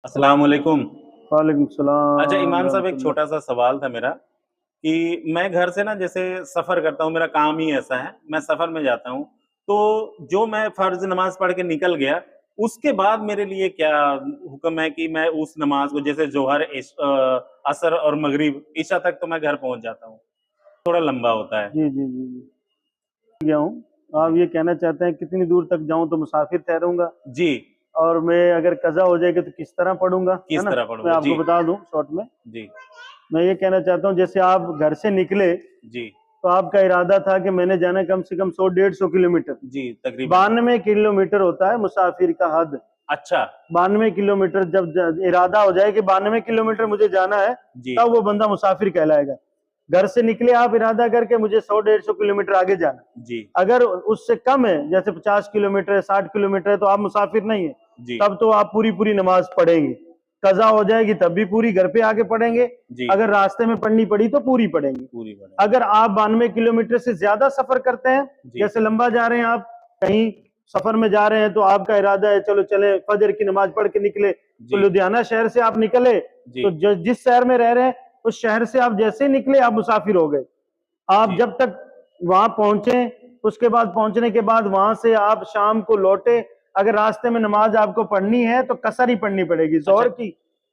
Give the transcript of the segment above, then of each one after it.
अस्सलाम वालेकुम। वालेकुम अच्छा सलाम ईमान साहब, एक रहमतुल्लाह। छोटा सा सवाल था मेरा कि मैं घर से ना जैसे सफ़र करता हूँ, मेरा काम ही ऐसा है, मैं सफ़र में जाता हूँ, तो जो मैं फ़र्ज़ नमाज़ पढ़ के निकल गया, उसके बाद मेरे लिए क्या हुक्म है कि मैं उस नमाज़ को जैसे ज़ोहर, असर और मगरिब, इशा तक तो मैं घर पहुँच जाता हूँ, थोड़ा लंबा होता है। जी, जी, जी, जी। गया हूँ। आप जी। ये कहना चाहते हैं कितनी दूर तक जाऊँ तो मुसाफ़िर ठहरूँगा जी, और मैं अगर कज़ा हो जाएगी तो किस तरह पढ़ूँगा, है किस ना? तरह मैं पढ़ूँगा? आपको जी, बता दूँ शॉर्ट में। जी, मैं ये कहना चाहता हूँ जैसे आप घर से निकले, जी, तो आपका इरादा था कि मैंने जाना है कम से कम 100 डेढ़ 100 किलोमीटर। जी, तकरीबन। 92 किलोमीटर होता है मुसाफ़िर का हद। अच्छा, 92 किलोमीटर जब इरादा हो जाए कि 92 किलोमीटर मुझे जाना है, जी, तब वो बंदा मुसाफिर कहलाएगा। घर से निकले आप इरादा करके मुझे 100 डेढ़ 100 किलोमीटर आगे जाना है। जी, अगर उससे कम है, जैसे 50 किलोमीटर है, 60 किलोमीटर है, तो आप मुसाफिर नहीं है। जी, तब तो आप पूरी पूरी नमाज पढ़ेंगे। कज़ा हो जाएगी तब भी पूरी घर पे आके पढ़ेंगे। जी, अगर रास्ते में पढ़नी पड़ी तो पूरी पढ़ेंगे। पूरी पढ़ेंगे। अगर आप 92 किलोमीटर से ज्यादा सफर करते हैं, जी, जैसे लंबा जा रहे हैं आप, कहीं सफर में जा रहे हैं, तो आपका इरादा है चलो चले फजर की नमाज पढ़ के निकले, तो जी, लुधियाना शहर से आप निकले, जी, तो जिस शहर में रह रहे हैं उस शहर से आप जैसे ही निकले आप मुसाफिर हो गए। आप जी, जब तक वहां पहुंचे, उसके बाद पहुंचने के बाद वहां से आप शाम को लौटे, अगर रास्ते में नमाज आपको पढ़नी है तो कसर ही पढ़नी पड़ेगी। अच्छा,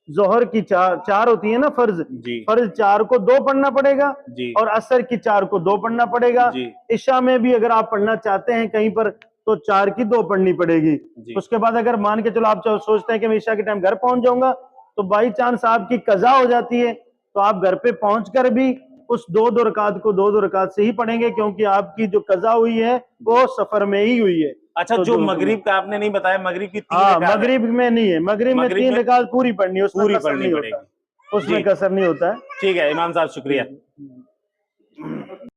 जोहर की चार चार होती है ना, फर्ज जी, फर्ज चार को दो पढ़ना पड़ेगा, जी, और असर की चार को दो पढ़ना पड़ेगा। जी, इशा में भी अगर आप पढ़ना चाहते हैं कहीं पर, तो चार की दो पढ़नी पड़ेगी। जी, उसके बाद अगर मान के चलो आप सोचते हैं कि मैं ईशा के टाइम घर पहुंच जाऊंगा, तो बाई चांस आपकी कजा हो जाती है, तो आप घर पे पहुंचकर भी उस दो रकात को दो रकात से ही पढ़ेंगे, क्योंकि आपकी जो कजा हुई है जी। वो सफर में ही हुई है। अच्छा, तो जो जो हुक्म है, मगरिब का आपने नहीं बताया, मगरिब की 3 हाँ, रकात है, मगरिब में नहीं है। मगरिब में मगरिब 3 में रकात पूरी पढ़नी है, उसमें पूरी कसर पढ़नी नहीं होता, पड़ेगी। उसमें जी, कसर नहीं होता है। ठीक है इमाम साहब, जी, शुक्रिया। जी।